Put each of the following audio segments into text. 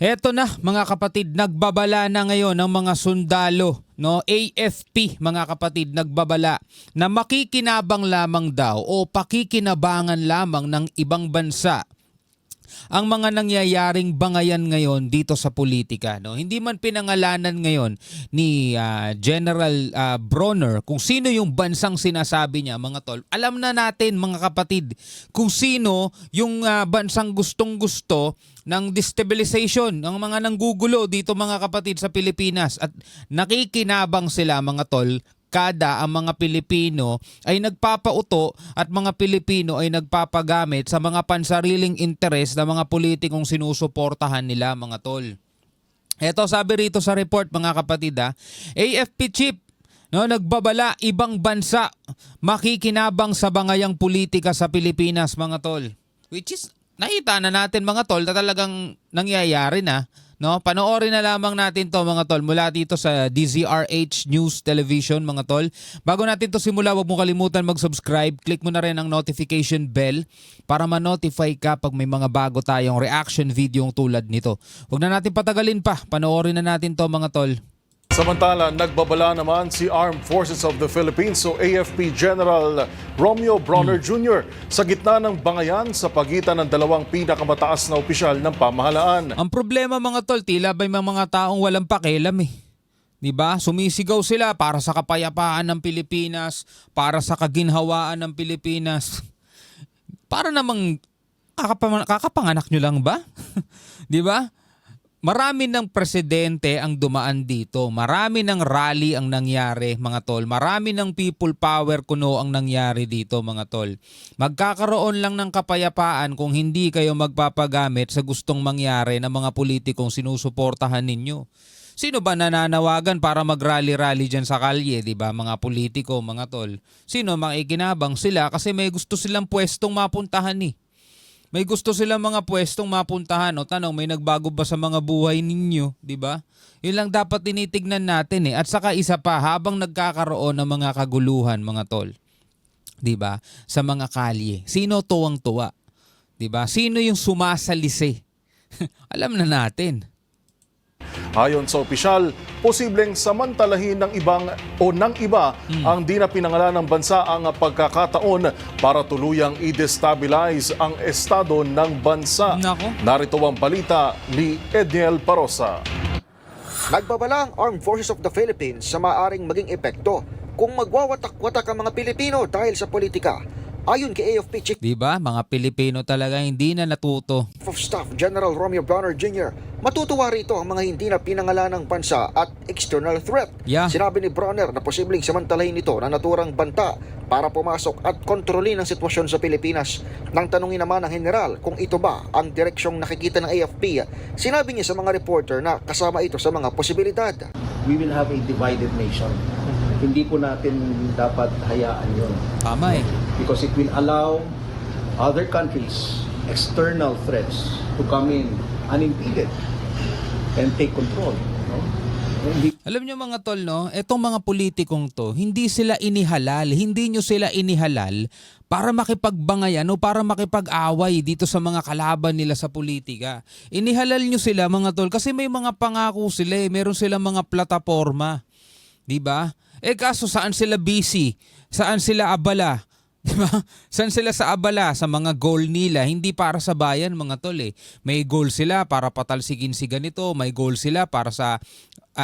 Eto na mga kapatid, nagbabala na ngayon ng mga sundalo, no? AFP mga kapatid, nagbabala na makikinabang lamang daw o pakikinabangan lamang ng ibang bansa ang mga nangyayaring bangayan ngayon dito sa politika, no? Hindi man pinangalanan ngayon ni General Bronner kung sino yung bansang sinasabi niya, mga tol. Alam na natin mga kapatid kung sino yung bansang gustong-gusto ng destabilization, ng mga nanggugulo dito mga kapatid sa Pilipinas, at nakikinabang sila mga tol kada ang mga Pilipino ay nagpapauto at mga Pilipino ay nagpapagamit sa mga pansariling interes ng mga politikong sinusuportahan nila mga tol. Ito sabi rito sa report mga kapatid, AFP chief, no, nagbabala ibang bansa makikinabang sa bangayang politika sa Pilipinas mga tol. Which is nakita na natin mga tol na talagang nangyayari na. No, panoorin na lamang natin to mga tol mula dito sa DZRH News Television mga tol. Bago natin to simula, huwag mo kalimutan mag-subscribe. Click mo na rin ang notification bell para ma-notify ka pag may mga bago tayong reaction video tulad nito. Huwag na natin patagalin pa. Panoorin na natin to mga tol. Samantala, nagbabala naman si Armed Forces of the Philippines o AFP General Romeo Bronner Jr. sa gitna ng bangayan sa pagitan ng dalawang pinakamataas na opisyal ng pamahalaan. Ang problema mga tol, tila ba may mga taong walang pakialam eh. 'Di ba? Sumisigaw sila para sa kapayapaan ng Pilipinas, para sa kaginhawaan ng Pilipinas. Para namang kakapanganak nyo lang ba? 'Di ba? Marami ng presidente ang dumaan dito. Marami ng rally ang nangyari, mga tol. Marami ng people power kuno ang nangyari dito, mga tol. Magkakaroon lang ng kapayapaan kung hindi kayo magpapagamit sa gustong mangyari ng mga politikong sinusuportahan ninyo. Sino ba nananawagan para mag-rally-rally dyan sa kalye, di ba? Mga politiko, mga tol. Sino makikinabang sila kasi may gusto silang pwestong mapuntahan eh. May gusto silang mga pwestong mapuntahan. O tanong, may nagbago ba sa mga buhay ninyo? Di ba? Yun lang dapat tinitignan natin eh. At saka isa pa, habang nagkakaroon ng mga kaguluhan, mga tol. Di ba? Sa mga kalye. Sino tuwang-tuwa? Di ba? Sino yung sumasalisi? Alam na natin. Ayon sa opisyal, posibleng samantalahin ng iba ang di na pinangalan ng bansa ang pagkakataon para tuluyang i-destabilize ang estado ng bansa. Nako. Narito ang balita ni Edniel Parosa. Nagbabala ang Armed Forces of the Philippines sa maaaring maging epekto kung magwawatak-watak ang mga Pilipino dahil sa politika. Ayon kay AFP Chief Di ba? Mga Pilipino talaga hindi na natuto. of Staff General Romeo Bronner Jr., matutuwa rito ang mga hindi na pinangalanang bansa at external threat. Yeah. Sinabi ni Bronner na posibleng samantalahin ito na naturang banta para pumasok at kontrolin ang sitwasyon sa Pilipinas. Nang tanungin naman ng general kung ito ba ang direksyong nakikita ng AFP, sinabi niya sa mga reporter na kasama ito sa mga posibilidad. We will have a divided nation. Hindi po natin dapat hayaan yun. Tama eh. Because it will allow other countries, external threats, to come in unimpeded and take control. No? Alam nyo mga tol, no? Etong mga politikong to, hindi sila inihalal. Hindi nyo sila inihalal para makipagbangayan o para makipag-away dito sa mga kalaban nila sa politika. Inihalal nyo sila mga tol kasi may mga pangako sila eh. Meron silang mga plataforma. Diba? Eh kaso saan sila busy? Saan sila abala? Diba? Saan sila sa abala sa mga goal nila? Hindi para sa bayan mga tol eh. May goal sila para patalsikin si ganito. May goal sila para sa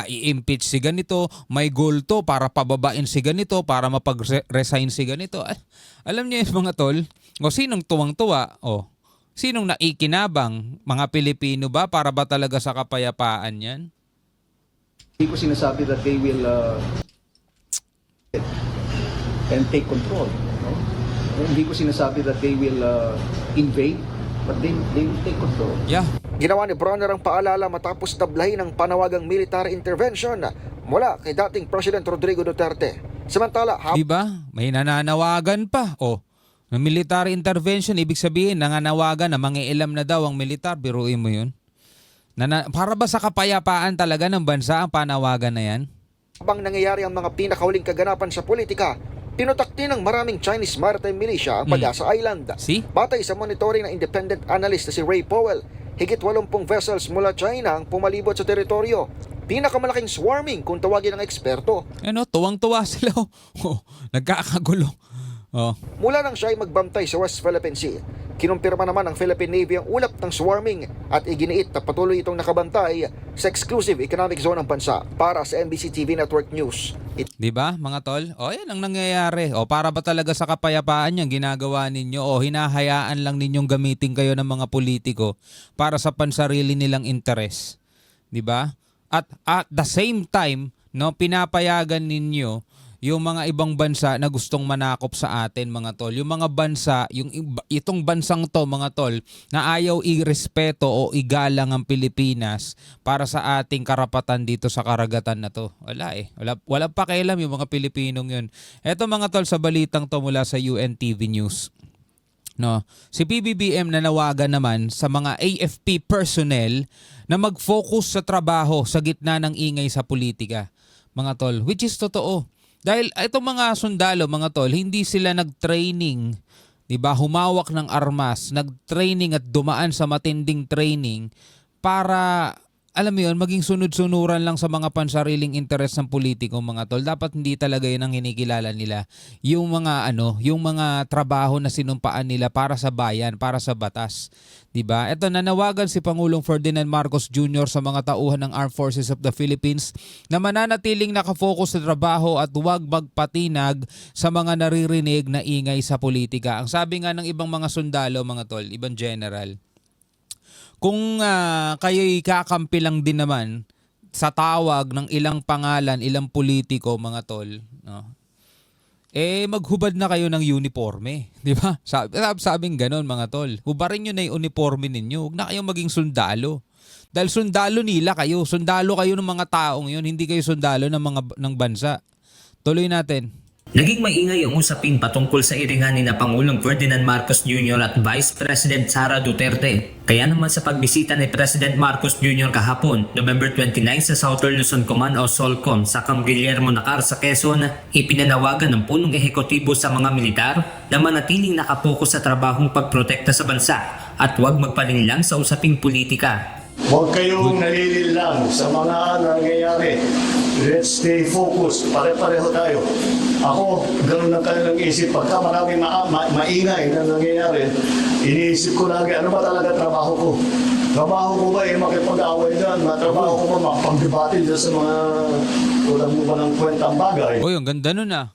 i-impeach si ganito. May goal to para pababain si ganito. Para mapag-resign si ganito. Alam niyo yung mga tol? O sinong tuwang-tuwa? O sinong naikinabang? Mga Pilipino ba? Para ba talaga sa kapayapaan yan? Hindi ko sinasabi that they will and take control. No? Hindi ko sinasabi that they will invade, but they will take control. Yeah. Ginawa ni Bronner ang paalala matapos tablahin ang panawagang military intervention mula kay dating President Rodrigo Duterte. Samantala, Diba? May nananawagan pa. O, ng military intervention, ibig sabihin, nananawagan na mangiilam na daw ang militar. Biruin mo yun. Para ba sa kapayapaan talaga ng bansa ang panawagan na yan? habang nangyayari ang mga pinakahuling kaganapan sa politika, pinutakti ng maraming Chinese maritime militia ang Pag-asa Island. See? Batay sa monitoring ng independent analyst na si Ray Powell, higit 80 vessels mula China ang pumalibot sa teritoryo. Pinakamalaking swarming kung tawagin ng eksperto. Ano, tuwang-tuwa sila. Oh, nagkakagulo. Oh. Mula nang siya ay magbantay sa West Philippine Sea, kinumpirma naman ng Philippine Navy ang ulap ng swarming at iginiit na patuloy itong nakabantay sa exclusive economic zone ng bansa. Para sa NBC TV Network News. Di ba, mga tol? O, yan ang nangyayari. O, para ba talaga sa kapayapaan yung ginagawa ninyo? O, hinahayaan lang ninyong gamitin kayo ng mga politiko para sa pansarili nilang interes? Di ba? At the same time, no, pinapayagan ninyo yung mga ibang bansa na gustong manakop sa atin, mga tol. Yung mga bansa, itong bansang to, mga tol, na ayaw irespeto o igalang ang Pilipinas para sa ating karapatan dito sa karagatan na to. Wala eh. Wala pakialam yung mga Pilipinong yun. Eto, mga tol, sa balitang to mula sa UNTV News. No, si PBBM nanawagan naman sa mga AFP personnel na mag-focus sa trabaho sa gitna ng ingay sa politika, mga tol, which is totoo. Dahil itong mga sundalo, mga tol, hindi sila nag-training, 'di ba? Humawak ng armas, nag-training at dumaan sa matinding training para, alam mo yun, maging sunod-sunuran lang sa mga pansariling interes ng politiko, mga tol. Dapat hindi talaga yun ang hinikilala nila. Yung mga trabaho na sinumpaan nila para sa bayan, para sa batas. Diba? Ito, nanawagan si Pangulong Ferdinand Marcos Jr. sa mga tauhan ng Armed Forces of the Philippines na mananatiling nakafocus sa trabaho at huwag magpatinag sa mga naririnig na ingay sa politika. Ang sabi nga ng ibang mga sundalo, mga tol, ibang general, kung kayo'y kakampi lang din naman sa tawag ng ilang pangalan, ilang politiko, mga tol, no? Maghubad na kayo ng uniforme, di ba? Sabing ganon, mga tol. Hubarin nyo na yung uniforme ninyo. Huwag na kayong maging sundalo. Dahil sundalo nila kayo. Sundalo kayo ng mga taong yun. Hindi kayo sundalo ng bansa. Tuloy natin. Naging maingay ang usapin patungkol sa iringan ni na Pangulong Ferdinand Marcos Jr. at Vice President Sara Duterte. Kaya naman sa pagbisita ni President Marcos Jr. kahapon, November 29 sa Southern Luzon Command o SOLCOM sa Camp Guillermo Nakar sa Quezon, ipinanawagan ng punong ehekutibo sa mga militar na manatiling nakapokus sa trabahong pagprotekta sa bansa at huwag magpalinlang sa usaping politika. Huwag kayong nalililang sa mga nangyayari. Let's stay focused. Pare-pareho tayo. Ako, ganun lang kayo ng isip. Pagka maraming maingay na nangyayari, iniisip ko lagi, ano ba talaga trabaho ko? Trabaho ko ba makipag-away dyan? Trabaho ko ba makapag-debate dyan sa mga ulang mo ba ng kwentang bagay? Uy, ang ganda nun ah.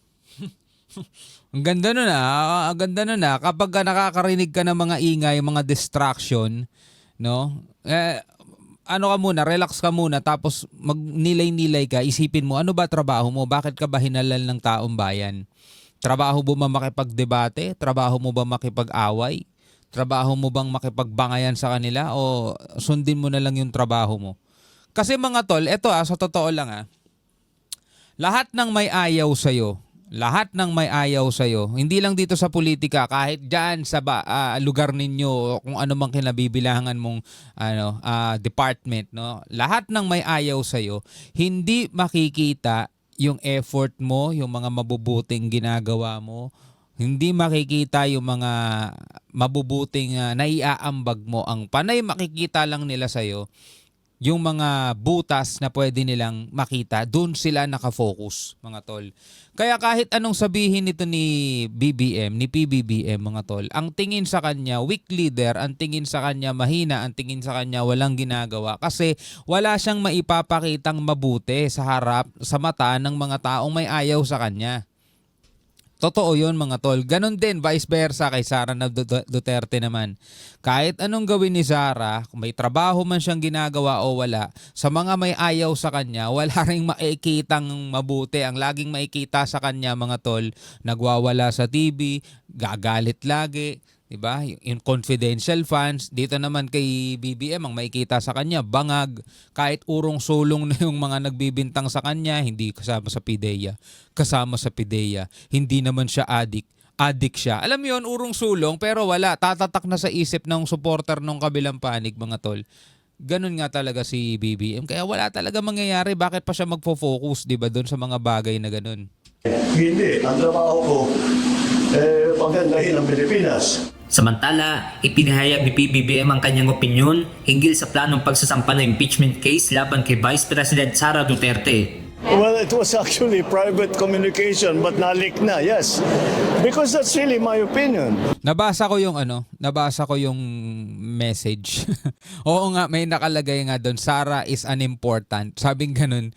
Ang ganda nun ah. Ang ganda nun ah. Kapag nakakarinig ka ng mga ingay, mga distraction, no? Ano ka muna, relax ka muna, tapos magnilay-nilay ka, isipin mo, ano ba trabaho mo? Bakit ka ba hinalal ng taong bayan? Trabaho mo ba makipagdebate? Trabaho mo ba makipag-away? Trabaho mo bang makipagbangayan sa kanila? O sundin mo na lang yung trabaho mo? Kasi mga tol, eto sa totoo lang lahat ng may ayaw sa'yo, hindi lang dito sa politika, kahit dyan sa lugar ninyo, kung ano mang kinabibilangan mong department, no? Lahat ng may ayaw sa'yo, hindi makikita yung effort mo, yung mga mabubuting ginagawa mo, hindi makikita yung mga mabubuting naiaambag mo. Ang panay makikita lang nila sa'yo, yung mga butas na pwede nilang makita, doon sila nakafocus, mga tol. Kaya kahit anong sabihin nito ni PBBM, mga tol, ang tingin sa kanya, weak leader, ang tingin sa kanya, mahina, ang tingin sa kanya, walang ginagawa. Kasi wala siyang maipapakitang mabuti sa harap, sa mata ng mga taong may ayaw sa kanya. Totoo yun, mga tol. Ganon din, vice versa kay Sara Duterte naman. Kahit anong gawin ni Sara, kung may trabaho man siyang ginagawa o wala, sa mga may ayaw sa kanya, wala ring makikitang mabuti. Ang laging makikita sa kanya, mga tol, nagwawala sa TV, gagalit lagi. Diba? Yung confidential funds, dito naman kay BBM, ang makikita sa kanya, bangag. Kahit urong-sulong na yung mga nagbibintang sa kanya, hindi kasama sa PIDEA. Kasama sa PIDEA. Hindi naman siya addict siya. Alam mo yun, urong-sulong, pero wala. Tatatak na sa isip ng supporter ng kabilang panig, mga tol. Ganun nga talaga si BBM. Kaya wala talaga mangyayari. Bakit pa siya magfo-focus, diba, doon sa mga bagay na ganun? Hindi. Ang trabaho ko, pagandahin ang Pilipinas. Samantala, ipinahayag ni PBBM ang kanyang opinyon hinggil sa planong pagsasampa ng impeachment case laban kay Vice President Sara Duterte. Well, it was actually private communication but nalik na, yes. Because that's really my opinion. Nabasa ko yung message. Oo nga, may nakalagay nga doon, Sara is unimportant. Sabing ganun,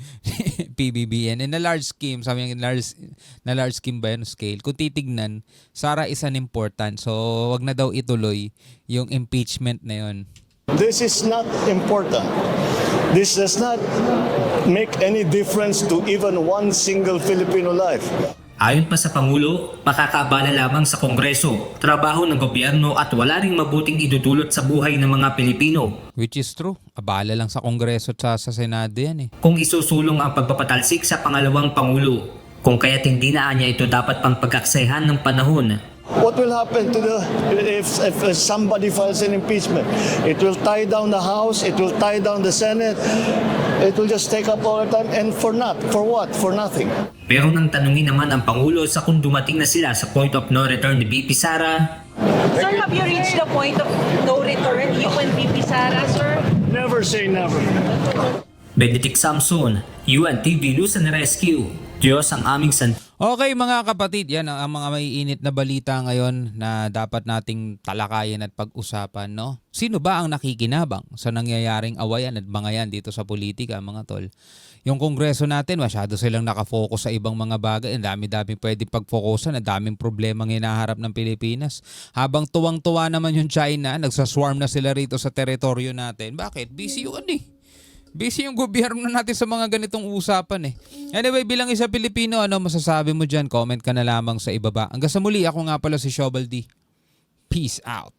PBBM. In a large scheme, sabi nga, na large scheme ba yun, scale? Kung titignan, Sara is unimportant. So, wag na daw ituloy yung impeachment na yun. This is not important. This does not make any difference to even one single Filipino life. Ayon pa sa Pangulo, makakaabala lamang sa Kongreso, trabaho ng gobyerno at wala ring mabuting idudulot sa buhay ng mga Pilipino. Which is true. Abala lang sa Kongreso at sa Senado yan eh. Kung isusulong ang pagpapatalsik sa pangalawang Pangulo, kung kaya't hindi na niya ito dapat pang pagkaksayahan ng panahon. What will happen to if somebody files an impeachment? It will tie down the House, it will tie down the Senate, it will just take up all the time, and for what? For nothing. Pero nang tanungin naman ang Pangulo sa kung dumating na sila sa point of no return ni VP Sara, Sir, have you reached the point of no return, you and VP Sara, sir? Never say never. Benedict Samson, UNTV News and Rescue. Diyos ang aming Okay mga kapatid, yan ang mga maiinit na balita ngayon na dapat nating talakayin at pag-usapan, no? Sino ba ang nakikinabang sa nangyayaring awayan at bangayan dito sa politika, mga tol? Yung Kongreso natin, masyado silang nakafocus sa ibang mga bagay. Ang dami-dami pwedeng pag-focusan, ang daming problemang hinaharap ng Pilipinas. Habang tuwang-tuwa naman yung China, nagsaswarm na sila rito sa teritoryo natin. Bakit? Busy yun eh. Busy yung gobyerno natin sa mga ganitong usapan eh. Anyway, bilang isa Pilipino, ano masasabi mo dyan? Comment ka na lamang sa ibaba. Hanggang sa muli, ako nga pala si Shovel D. Peace out.